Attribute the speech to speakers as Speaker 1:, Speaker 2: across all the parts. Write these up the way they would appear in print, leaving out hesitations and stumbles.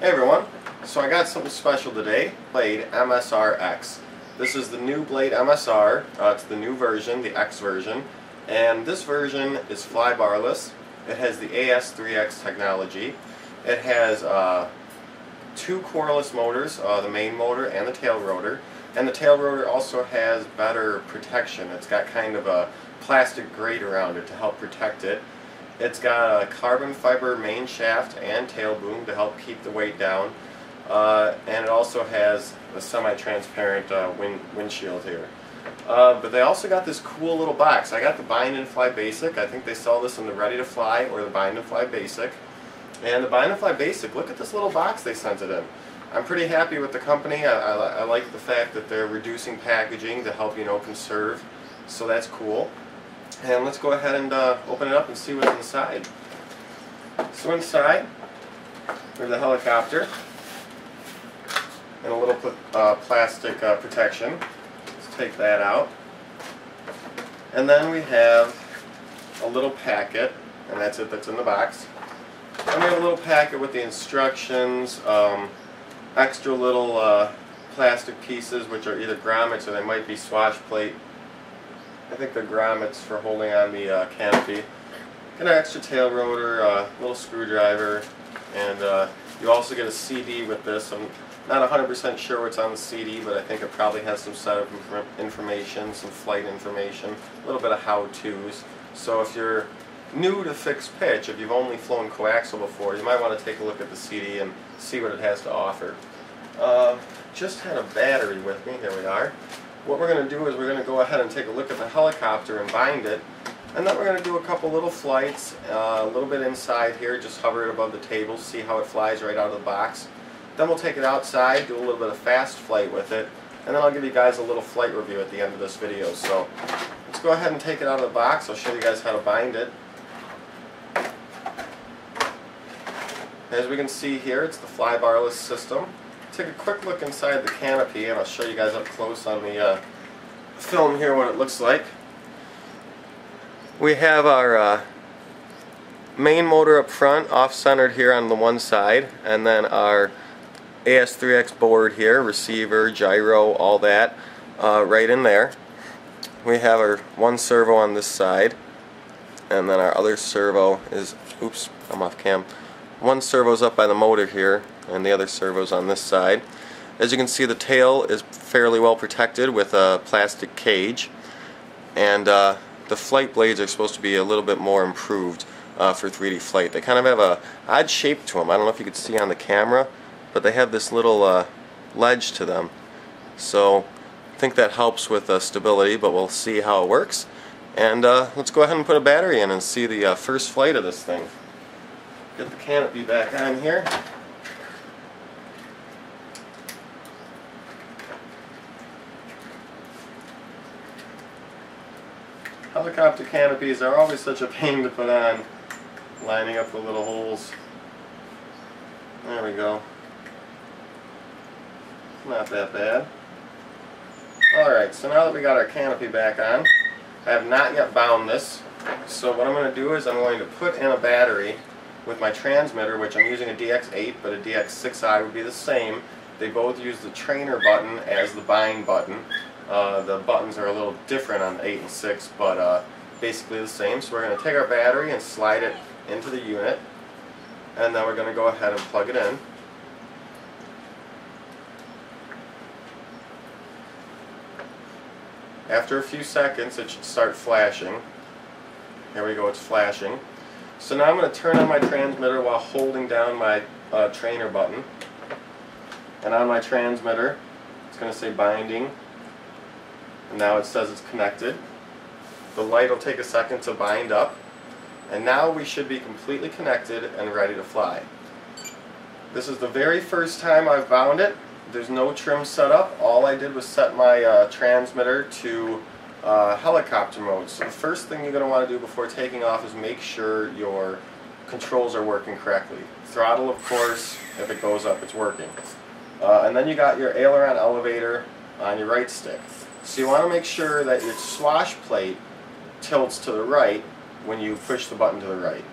Speaker 1: Hey everyone, so I got something special today, Blade mSR X. This is the new Blade mSR, it's the new version, the X version, and this version is fly barless. It has the AS3X technology. It has two coreless motors, the main motor and the tail rotor, and the tail rotor also has better protection. It's got kind of a plastic grate around it to help protect it. It's got a carbon fiber main shaft and tail boom to help keep the weight down, and it also has a semi-transparent windshield here. But they also got this cool little box. I got the Bind and Fly Basic. I think they sell this in the Ready to Fly or the Bind and Fly Basic. And the Bind and Fly Basic, look at this little box they sent it in. I'm pretty happy with the company. I like the fact that they're reducing packaging to help, conserve. So that's cool. And let's go ahead and open it up and see what's inside. So inside, there's a helicopter and a little plastic protection. Let's take that out. And then we have a little packet, and that's it that's in the box. And we have a little packet with the instructions, extra little plastic pieces which are either grommets or they might be swash plate. I think they're grommets for holding on the canopy. Got an extra tail rotor, a little screwdriver, and you also get a CD with this. I'm not 100% sure what's on the CD, but I think it probably has some setup information, some flight information, a little bit of how-tos. So if you're new to fixed pitch, if you've only flown coaxial before, you might want to take a look at the CD and see what it has to offer. Just had a battery with me. Here we are. What we're going to do is we're going to go ahead and take a look at the helicopter and bind it, and then we're going to do a couple little flights, a little bit inside here, just hover it above the table, see how it flies right out of the box. Then we'll take it outside, do a little bit of fast flight with it, and then I'll give you guys a little flight review at the end of this video. So let's go ahead and take it out of the box. I'll show you guys how to bind it. As we can see here, it's the fly barless system. Take a quick look inside the canopy, and I'll show you guys up close on the film here what it looks like. We have our main motor up front, off-centered here on the one side, and then our AS3X board here, receiver, gyro, all that, right in there. We have our one servo on this side, and then our other servo is, oops, I'm off cam. One servo's up by the motor here, and the other servo's on this side. As you can see, the tail is fairly well protected with a plastic cage, and the flight blades are supposed to be a little bit more improved for 3D flight. They kind of have a odd shape to them. I don't know if you could see on the camera, but they have this little ledge to them. So I think that helps with stability, but we'll see how it works. And let's go ahead and put a battery in and see the first flight of this thing. Get the canopy back on here. Helicopter canopies are always such a pain to put on, lining up the little holes. There we go. Not that bad. Alright, so now that we got our canopy back on, I have not yet bound this. So what I'm going to do is I'm going to put in a battery with my transmitter, which I'm using a DX8, but a DX6i would be the same. They both use the trainer button as the bind button. The buttons are a little different on the 8 and 6, but basically the same. So we're going to take our battery and slide it into the unit, and then we're going to go ahead and plug it in. After a few seconds, it should start flashing. Here we go, it's flashing. So now I'm going to turn on my transmitter while holding down my trainer button. And on my transmitter, it's going to say binding. And now it says it's connected. The light will take a second to bind up. And now we should be completely connected and ready to fly. This is the very first time I've bound it. There's no trim set up. All I did was set my transmitter to helicopter mode. So the first thing you're going to want to do before taking off is make sure your controls are working correctly. Throttle, of course, if it goes up, it's working. And then you got your aileron elevator on your right stick. So you want to make sure that your swash plate tilts to the right when you push the button to the right.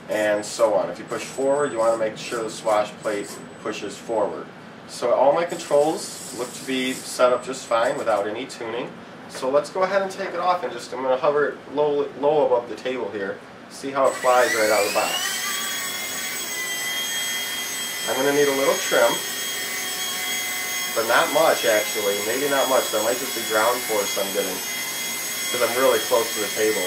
Speaker 1: and so on. If you push forward, you want to make sure the swash plate pushes forward. So all my controls look to be set up just fine without any tuning. So let's go ahead and take it off, and I'm going to hover it low above the table here. See how it flies right out of the box. I'm going to need a little trim, but not much actually. Maybe not much. That might just be ground force I'm getting, because I'm really close to the table.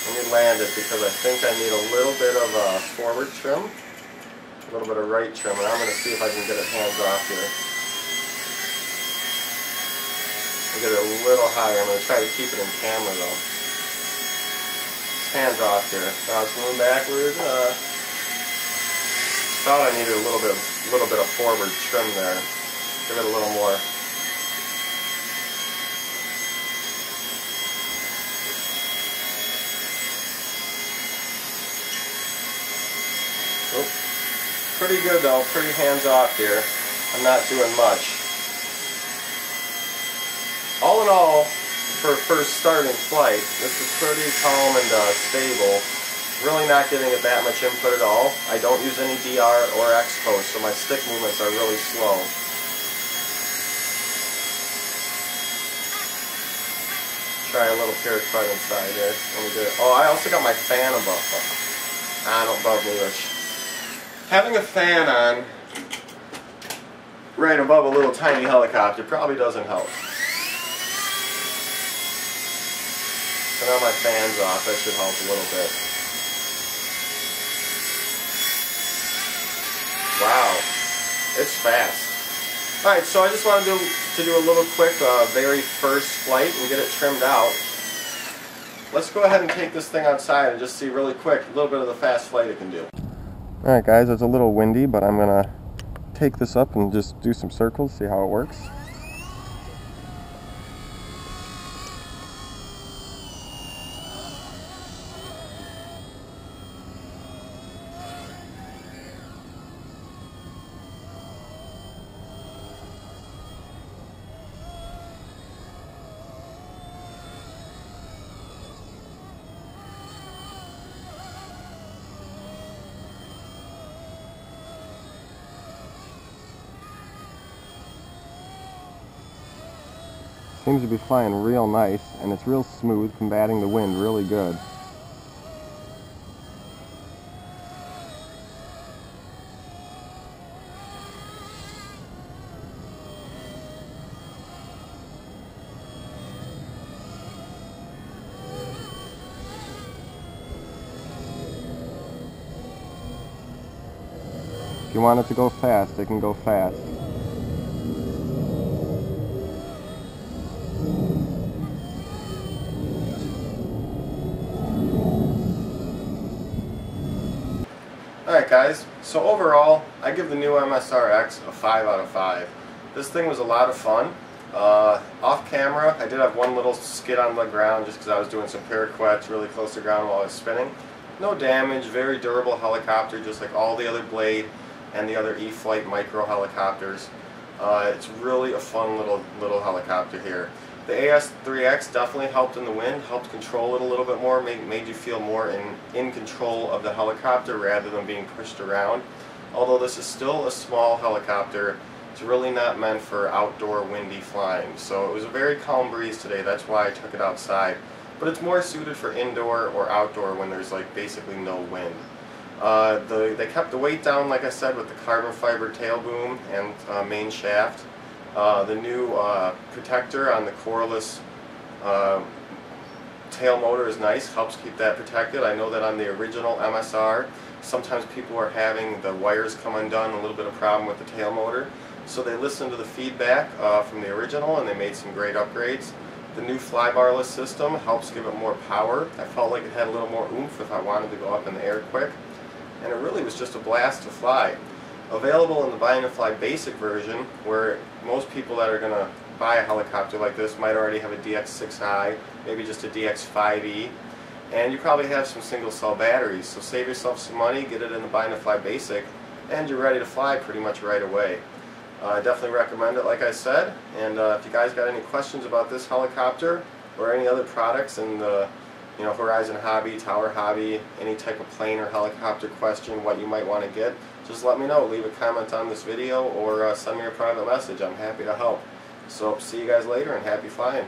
Speaker 1: Let me land it, because I think I need a little bit of a forward trim, a little bit of right trim, and I'm going to see if I can get it hands off here. I'll get it a little higher. I'm going to try to keep it in camera though. It's hands off here. Now it's moving backwards. Thought I needed a little bit of forward trim there. Give it a little more. Pretty good though, pretty hands off here. I'm not doing much. All in all, for first starting flight, this is pretty calm and stable. Really not giving it that much input at all. I don't use any DR or X-pose, so my stick movements are really slow. Try a little pirouette inside here. Let me do it. Oh, I also got my fan above. Don't bug me, Rich. Having a fan on right above a little tiny helicopter probably doesn't help. So now my fan's off. That should help a little bit. Wow, it's fast. Alright, so I just wanted to do a little quick very first flight and get it trimmed out. Let's go ahead and take this thing outside and just see really quick a little bit of the fast flight it can do. Alright guys, it's a little windy, but I'm going to take this up and just do some circles, see how it works. Seems to be flying real nice, and it's real smooth, combating the wind really good. If you want it to go fast, it can go fast. Alright guys, so overall, I give the new mSR X a 5 out of 5. This thing was a lot of fun. Off camera, I did have one little skid on the ground just because I was doing some pirouettes really close to the ground while I was spinning. No damage, very durable helicopter, just like all the other Blade and the other e-flite micro helicopters. It's really a fun little helicopter here. The AS3X definitely helped in the wind, helped control it a little bit more, made you feel more in control of the helicopter rather than being pushed around. Although this is still a small helicopter, it's really not meant for outdoor windy flying. So it was a very calm breeze today, that's why I took it outside. But it's more suited for indoor or outdoor when there's like basically no wind. They kept the weight down, like I said, with the carbon fiber tail boom and main shaft. The new protector on the coreless tail motor is nice, helps keep that protected. I know that on the original mSR, sometimes people are having the wires come undone, a little bit of problem with the tail motor. So they listened to the feedback from the original and they made some great upgrades. The new flybarless system helps give it more power. I felt like it had a little more oomph if I wanted to go up in the air quick. And it really was just a blast to fly. Available in the Buy and Fly Basic version, where most people that are going to buy a helicopter like this might already have a DX6i, maybe just a DX5e, and you probably have some single cell batteries. So save yourself some money, get it in the Buy and Fly Basic, and you're ready to fly pretty much right away. I definitely recommend it, like I said, and if you guys got any questions about this helicopter or any other products in the you know, Horizon Hobby, Tower Hobby, any type of plane or helicopter question, what you might want to get, just let me know. Leave a comment on this video or send me a private message. I'm happy to help. So see you guys later and happy flying.